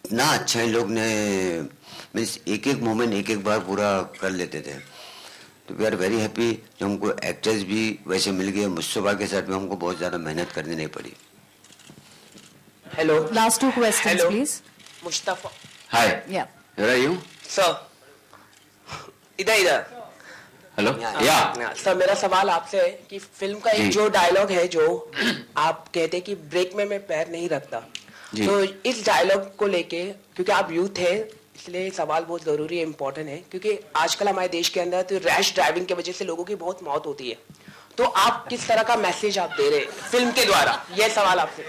इतना अच्छा इन लोग ने मीन्स एक एक मोमेंट एक एक बार पूरा कर लेते थे। तो वी आर वेरी हैप्पी जो हमको एक्टर्स भी वैसे मिल गए। मुस्तफा के साथ में हमको बहुत ज़्यादा मेहनत करनी नहीं पड़ी। Hello. Last two questions, Hello. please. Mustafa. Hi. Yeah. Where are you? Sir. इधर Hello. Yeah. सर मेरा सवाल आपसे है कि फिल्म का एक जो डायलॉग है जो आप कहते कि ब्रेक में मैं पैर नहीं रखता, तो इस डायलॉग को लेके क्योंकि आप यूथ है इसलिए सवाल बहुत जरूरी है, इम्पोर्टेंट है, क्योंकि आजकल हमारे देश के अंदर तो रैश ड्राइविंग की वजह से लोगों की बहुत मौत होती है, तो आप किस तरह का मैसेज आप दे रहे हैं फिल्म के द्वारा, यह सवाल आपसे।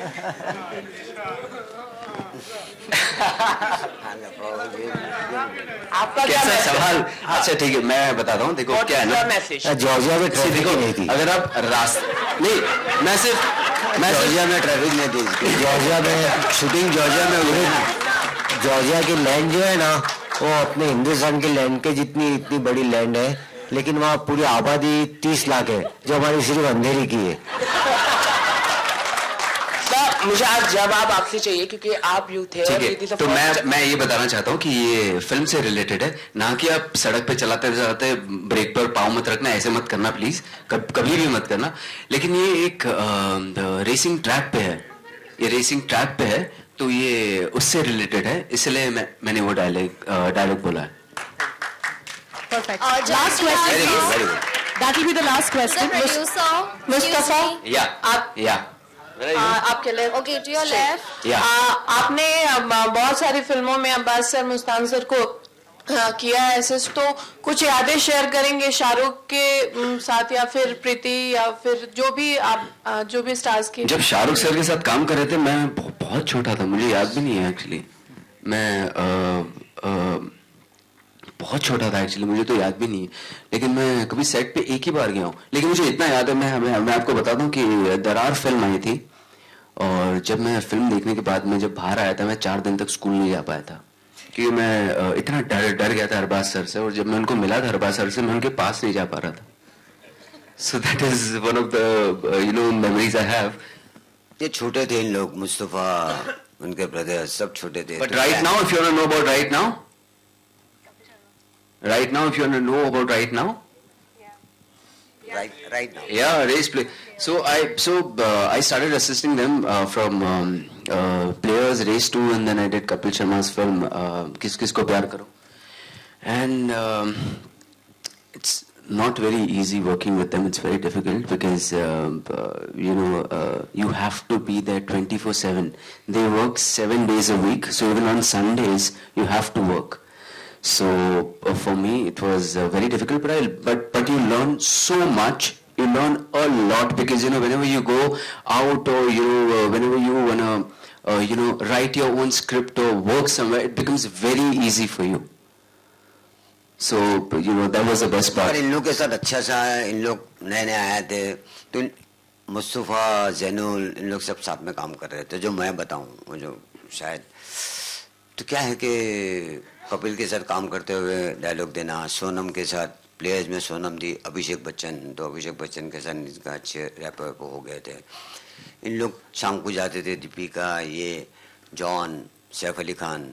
आपका क्या सवाल? अच्छा ठीक है, मैं बताता हूँ। देखो क्या है ना, जॉर्जिया में ट्रैफिक नहीं थी। अगर आप नहीं, मैं जॉर्जिया में ट्रैफिक नहीं थी। जॉर्जिया में शूटिंग जॉर्जिया में हुई ना। जॉर्जिया की लैंड जो है ना, वो अपने हिंदुस्तान के लैंड के जितनी इतनी बड़ी लैंड है, लेकिन वहाँ पूरी आबादी 30 लाख है, जो हमारी सिर्फ अंधेरी की है। मुझे आज जवाब आपसे चाहिए क्योंकि आप यूथ है। तो मैं ये बताना चाहता हूँ कि ये फिल्म से रिलेटेड है, ना कि आप सड़क पे चलाते चलाते ब्रेक पर पाँव मत रखना, ऐसे मत करना प्लीज, कभी भी मत करना। लेकिन ये एक रेसिंग ट्रैक पे है, ये रेसिंग ट्रैक पे है, तो ये उससे रिलेटेड है, इसलिए मैंने वो डायलॉग बोला है। Perfect. Last question. Very good. That will be the last question. Mustafa, आपके left. Okay, to your left. आपने बहुत सारी फिल्मों में अब्बास सर, मुस्तान सर को किया है असिस्ट, तो कुछ यादें शेयर करेंगे शाहरुख के साथ या फिर प्रीति या फिर जो भी आप जो भी स्टार्स की? जब शाहरुख सर के साथ काम कर रहे थे मैं बहुत छोटा था, मुझे याद भी नहीं है एक्चुअली। मैं बहुत छोटा था एक्चुअली, मुझे तो याद भी नहीं है, लेकिन मैं कभी सेट पे एक ही बार गया हूँ। लेकिन मुझे इतना याद है, मैं आपको बता दूं कि दरार फिल्म आई थी, और जब मैं फिल्म देखने के बाद मैं जब बाहर आया था, मैं 4 दिन तक स्कूल नहीं जा पाया था, क्योंकि मैं इतना डर गया था अरबाज सर से, और जब मैं उनको मिला था अरबाज सर से, मैं उनके पास नहीं जा पा रहा था। So that is one of the memories I have. ये छोटे थे इन लोग, मुस्तफा, उनके ब्रदर सब छोटे थे। But right now if you want to know about right now, if you want to know about right now, right now, yeah, race play. So I started assisting them from Players, Race 2, and then I did Kapil Sharma's film Kis Kisko Pyar Karo, and it's not very easy working with them. It's very difficult because you have to be there 24/7. They work 7 days a week, so even on Sundays you have to work. So for me it was very difficult, but you learn so much, you learn a lot, because whenever you go out, or whenever you wanna write your own script or work somewhere, it becomes very easy for you. So that was the best part. इन लोग के साथ अच्छा सा, इन लोग नए नए आए थे, तो मुस्तफा, जैनुल, इन लोग सब साथ में काम कर रहे थे। जो मैं बताऊं, जो शायद तो क्या है कि कपिल के साथ काम करते हुए डायलॉग देना, सोनम के साथ प्लेयर्स में सोनम थी, अभिषेक बच्चन, तो अभिषेक बच्चन के साथ इनका अच्छे रैप हो गए थे। इन लोग शाम को जाते थे, दीपिका, ये John, Saif Ali Khan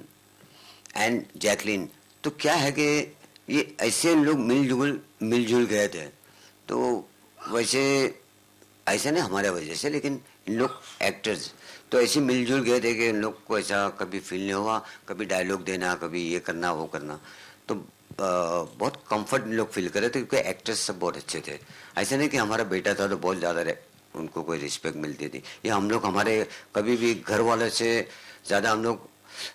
and Jacqueline. तो क्या है कि ये ऐसे लोग मिलजुल गए थे, तो वैसे ऐसे नहीं हमारे वजह से, लेकिन इन लोग एक्टर्स तो ऐसे मिलजुल गए थे कि इन लोग को ऐसा कभी फील नहीं हुआ, कभी डायलॉग देना, कभी ये करना वो करना, तो बहुत कंफर्ट लोग फील कर रहे थे, क्योंकि एक्टर्स सब बहुत अच्छे थे। ऐसा नहीं कि हमारा बेटा था तो बहुत ज़्यादा उनको कोई रिस्पेक्ट मिलती थी। ये हम लोग हमारे कभी भी घर वाले से ज़्यादा हम लोग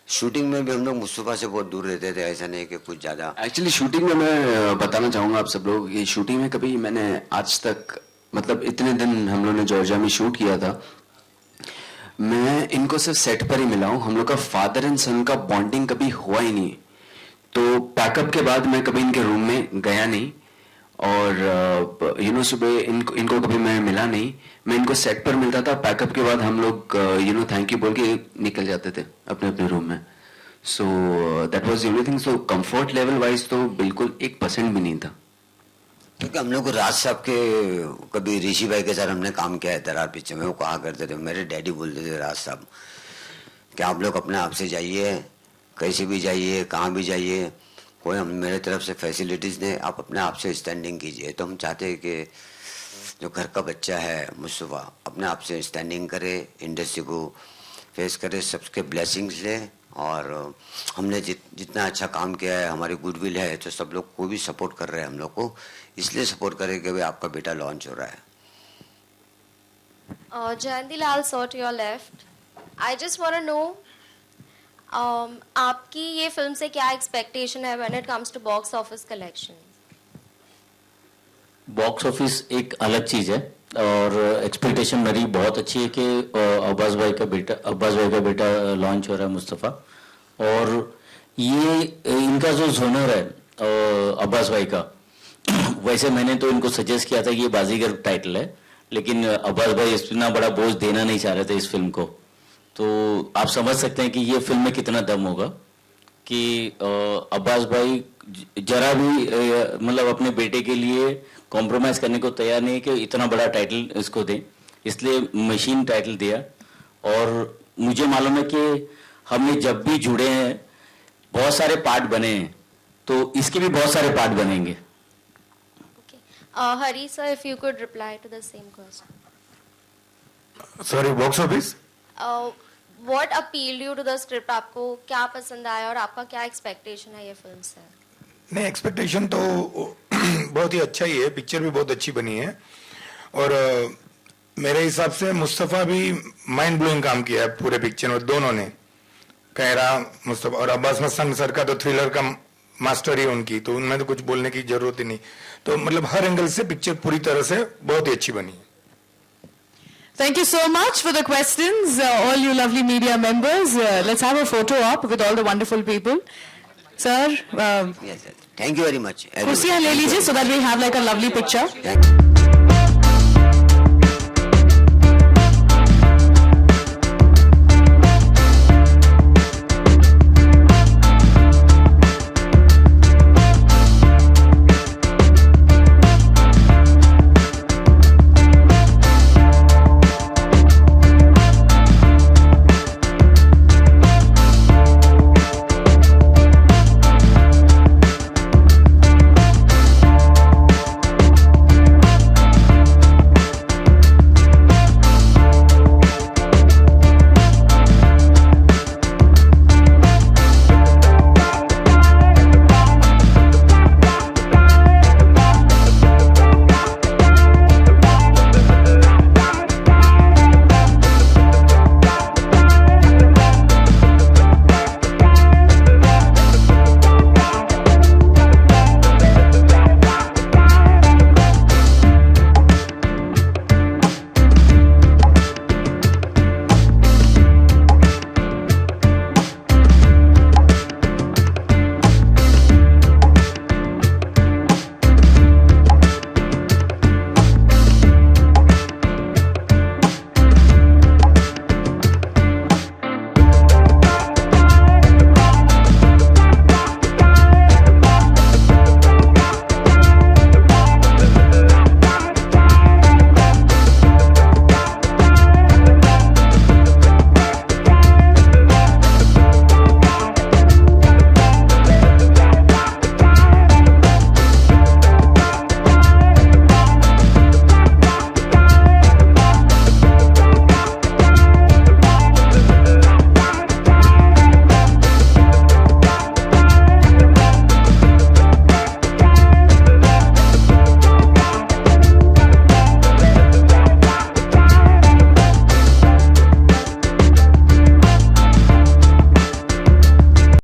शूटिंग में भी हम लोग मुस्तफा से बहुत दूर रहते थे, ऐसा नहीं कि कुछ ज़्यादा। एक्चुअली शूटिंग में मैं बताना चाहूँगा आप सब लोग, ये शूटिंग में कभी मैंने आज तक, मतलब इतने दिन हम लोग ने जॉर्जिया में शूट किया था, मैं इनको सिर्फ सेट पर ही मिला हूँ। हम लोग का फादर एंड सन का बॉन्डिंग कभी हुआ ही नहीं, तो पैकअप के बाद मैं कभी इनके रूम में गया नहीं, और सुबह इनको कभी मैं मिला नहीं, मैं इनको सेट पर मिलता था। पैकअप के बाद हम लोग थैंक यू बोल के निकल जाते थे अपने अपने रूम में। So that was the only thing. So comfort level wise तो बिल्कुल 1% भी नहीं था, क्योंकि हम लोग राज साहब के, कभी ऋषि भाई के साथ हमने काम किया है दरार पिक्चर में। वो कहा करते थे, मेरे डैडी बोलते थे राज साहब कि आप लोग अपने आप से जाइए, कैसे भी जाइए, कहाँ भी जाइए, कोई हम मेरे तरफ से फैसिलिटीज़ नहीं, आप अपने आप से स्टैंडिंग कीजिए। तो हम चाहते हैं कि जो घर का बच्चा है मुस्तफ़ा अपने आप से स्टैंडिंग करे, इंडस्ट्री को फेस करे, सबके ब्लेसिंग्स ले। और हमने जितना अच्छा काम किया है, हमारी गुडविल है, तो सब लोग को भी सपोर्ट कर रहे हैं हम लोग को, इसलिए सपोर्ट करें कि भाई आपका बेटा लॉन्च हो रहा है। Jayanti Lal, sir, to your left. I just want to know, आपकी ये फिल्म से क्या एक्सपेक्टेशन है when it comes to box office collection? Box office एक अलग चीज है और एक्सपेक्टेशन मेरी बहुत अच्छी है कि अब्बास भाई का बेटा लॉन्च हो रहा है मुस्तफ़ा। और ये इनका जो जोनर है अब्बास भाई का, वैसे मैंने तो इनको सजेस्ट किया था कि ये बाजीगर टाइटल है, लेकिन अब्बास भाई इतना बड़ा बोझ देना नहीं चाह रहे थे इस फिल्म को। तो आप समझ सकते हैं कि ये फिल्म में कितना दम होगा कि अब्बास भाई जरा भी मतलब अपने बेटे के लिए कॉम्प्रोमाइज करने को तैयार नहीं है कि इतना बड़ा टाइटल इसको दें, इसलिए मशीन टाइटल दिया। और मुझे मालूम है कि हमने जब भी जुड़े हैं बहुत सारे पार्ट बने हैं, तो इसके भी बहुत सारे पार्ट बनेंगे। Hari sir, if you could reply to the same question. Sorry, box office? What appealed you to the script? आपको क्या पसंद आया और आपका क्या एक्सपेक्टेशन है ये फिल्म से? नहीं, एक्सपेक्टेशन तो बहुत ही अच्छा ही है, पिक्चर भी बहुत अच्छी बनी है। और मेरे हिसाब से मुस्तफ़ा भी माइंड ब्लोइंग काम किया है पूरे पिक्चर में, दोनों ने, कैरा मुस्तफ़ा और अब्बास मस्तान सर का तो थ्रिलर का मास्टर ही उनकी, तो उनमें तो कुछ बोलने की जरूरत ही नहीं। तो मतलब हर एंगल से पिक्चर पूरी तरह से बहुत ही अच्छी बनी है। Thank you so much for the questions, all you lovely media members. Let's have a photo op with all the wonderful people. Sir, Yes, thank you very much. कुर्सियां ले लीजिए so that we have like a lovely picture. Thank you.